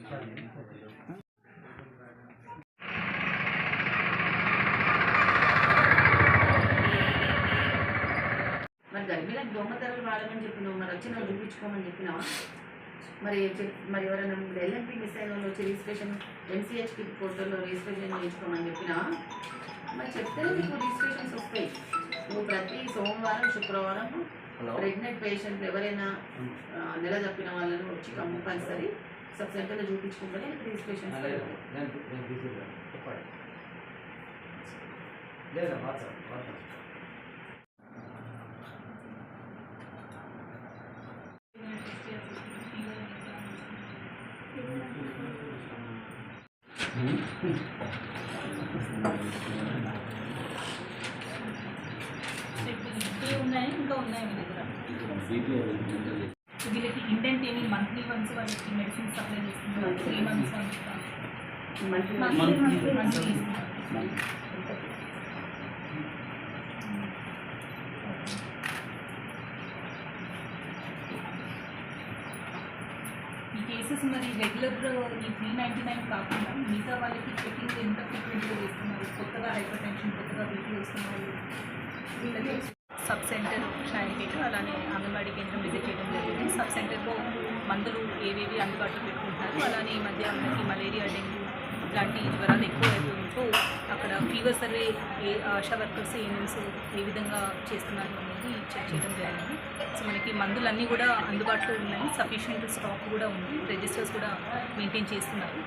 మరి దాని మీద దోమతెరలు వాడమని చెప్పినావు, మరి వచ్చి నువ్వు చూపించుకోమని చెప్పినావా? మరి ఎవరైనా ఎల్ఎంపీ మిస్ అయిన వాళ్ళు వచ్చి రిజిస్ట్రేషన్ ఎన్సిహెచ్పి పోర్టల్లో రిజిస్ట్రేషన్ చేయించుకోమని చెప్పినా? మరి చెప్తే నీకు రిజిస్ట్రేషన్స్ వస్తాయి. నువ్వు ప్రతి సోమవారం శుక్రవారం ప్రెగ్నెంట్ పేషెంట్లు ఎవరైనా నెల తప్పిన వాళ్ళని వచ్చి కంపల్సరీ సబ్ సెంటర్లో చూపించుకుంటే రిజిస్ట్రేషన్ ఉన్నాయి, ఇంకా ఉన్నాయి మీ దగ్గర. వీళ్ళకి ఇంటెంట్ ఏమి మంత్లీ వన్స్ వాళ్ళకి మెడిసిన్ సప్లై చేస్తున్నారు, 3 months మంత్లీ ఈ కేసెస్ మరి రెగ్యులర్ ఈ 399 కాకుండా మిగతా వాళ్ళకి చెకింగ్ ఎంత ఫ్రీక్వెంట్గా చేస్తున్నారు? కొత్తగా హైపర్ టెన్షన్, కొత్తగా బీపీ వస్తున్నారు వీళ్ళకి సబ్ సెంటర్ షాయిపేట అలానే అంగన్వాడీ కేంద్రం విజిట్ చేయడం జరిగింది. సబ్ సెంటర్లో మందులు ఏవేవి అందుబాటులో పెట్టుకుంటారు, అలానే ఈ మధ్య మనకి మలేరియా, డెంగ్యూ ఇలాంటి జ్వరాలు ఎక్కువ అయిపోవడంతో అక్కడ fever survey ASHA workers ANMs ఏ విధంగా చేస్తున్నారు అనేది చెక్ చేయడం జరిగింది. సో మనకి మందులన్నీ కూడా అందుబాటులో ఉన్నాయి, సఫిషియెంట్ స్టాక్ కూడా ఉంది, రిజిస్టర్స్ కూడా మెయింటైన్ చేస్తున్నారు.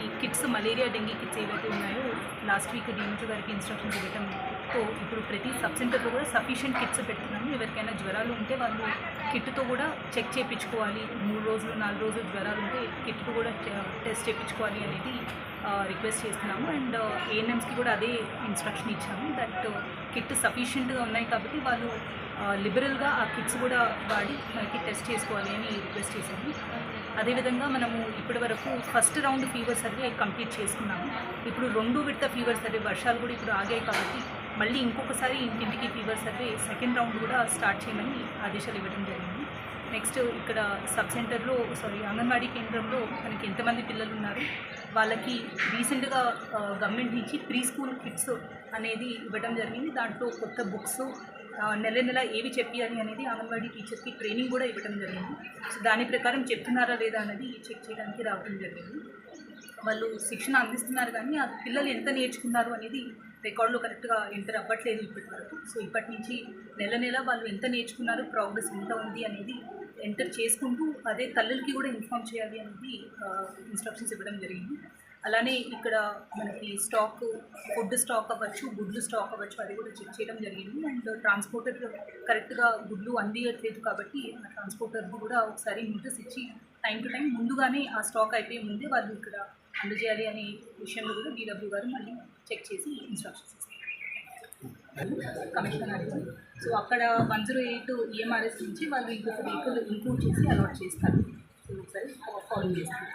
ఈ కిట్స్ మలేరియా, డెంగీ కిట్స్ ఏవైతే ఉన్నాయో లాస్ట్ వీక్ డిఎంటీ గారికి ఇన్స్ట్రక్షన్స్ ఇవ్వడంతో ఇప్పుడు ప్రతి సబ్ సెంటర్లో కూడా సఫిషియెంట్ కిట్స్ పెట్టుకున్నాము. ఎవరికైనా జ్వరాలు ఉంటే వాళ్ళు కిట్తో కూడా చెక్ చేయించుకోవాలి. 3 రోజులు 4 రోజులు జ్వరాలు ఉంటే కిట్తో కూడా టెస్ట్ చేయించుకోవాలి అనేది రిక్వెస్ట్ చేస్తున్నాము. అండ్ ఏఎన్ఎంస్కి కూడా అదే ఇన్స్ట్రక్షన్ ఇచ్చాము దట్ కిట్ సఫిషియెంట్గా ఉన్నాయి కాబట్టి వాళ్ళు లిబరల్గా ఆ కిట్స్ కూడా వాడి మనకి టెస్ట్ చేసుకోవాలి అని రిక్వెస్ట్ చేశాము. అదేవిధంగా మనము ఇప్పటివరకు first round fever survey complete చేసుకున్నాము. ఇప్పుడు 2 విడత ఫీవర్ సర్వే, వర్షాలు కూడా ఇప్పుడు ఆగాయి కాబట్టి మళ్ళీ ఇంకొకసారి ఇంటింటికి ఫీవర్ సర్వే సెకండ్ రౌండ్ కూడా స్టార్ట్ చేయమని ఆదేశాలు ఇవ్వడం జరిగింది. నెక్స్ట్ ఇక్కడ సబ్ సెంటర్లో అంగన్వాడీ కేంద్రంలో మనకి ఎంతమంది పిల్లలు ఉన్నారు, వాళ్ళకి రీసెంట్గా గవర్నమెంట్ నుంచి ప్రీ స్కూల్ కిట్స్ అనేది ఇవ్వడం జరిగింది. దాంట్లో కొత్త బుక్స్ నెల నెల ఏవి చెప్పాలి అనేది అంగన్వాడీ టీచర్కి ట్రైనింగ్ కూడా ఇవ్వడం జరిగింది. సో దాని ప్రకారం చెప్తున్నారా లేదా అనేది చెక్ చేయడానికి రావడం జరిగింది. వాళ్ళు శిక్షణ అందిస్తున్నారు కానీ ఆ పిల్లలు ఎంత నేర్చుకున్నారు అనేది రికార్డులో కరెక్ట్గా ఎంటర్ అవ్వట్లేదు ఇప్పటి వరకు. సో ఇప్పటి నుంచి నెల నెల వాళ్ళు ఎంత నేర్చుకున్నారు, ప్రోగ్రెస్ ఎంత ఉంది అనేది ఎంటర్ చేసుకుంటూ అదే తల్లులకి కూడా ఇన్ఫామ్ చేయాలి అనేది ఇన్స్ట్రక్షన్స్ ఇవ్వడం జరిగింది. అలానే ఇక్కడ మనకి స్టాక్, ఫుడ్ స్టాక్ అవ్వచ్చు, గుడ్లు స్టాక్ అవ్వచ్చు, అది కూడా చెక్ చేయడం జరిగింది. అండ్ ట్రాన్స్పోర్టర్ కరెక్ట్గా గుడ్లు అందియట్లేదు కాబట్టి ఆ ట్రాన్స్పోర్టర్కి కూడా ఒకసారి నోటీస్ ఇచ్చి టైం టు టైం ముందుగానే ఆ స్టాక్ అయిపోయే ముందే వాళ్ళు ఇక్కడ అందజేయాలి అనే విషయంలో కూడా డీడబ్ల్యూ గారు మళ్ళీ చెక్ చేసి ఇన్స్ట్రక్షన్స్ ఇస్తారు. కమిషనర్ అడిగారు. సో అక్కడ 108 EMRS నుంచి వాళ్ళు ఇంకొక వెహికల్ ఇంక్లూడ్ చేసి అలాట్ చేస్తారు. సో ఒకసారి ఫాలో చేస్తారు.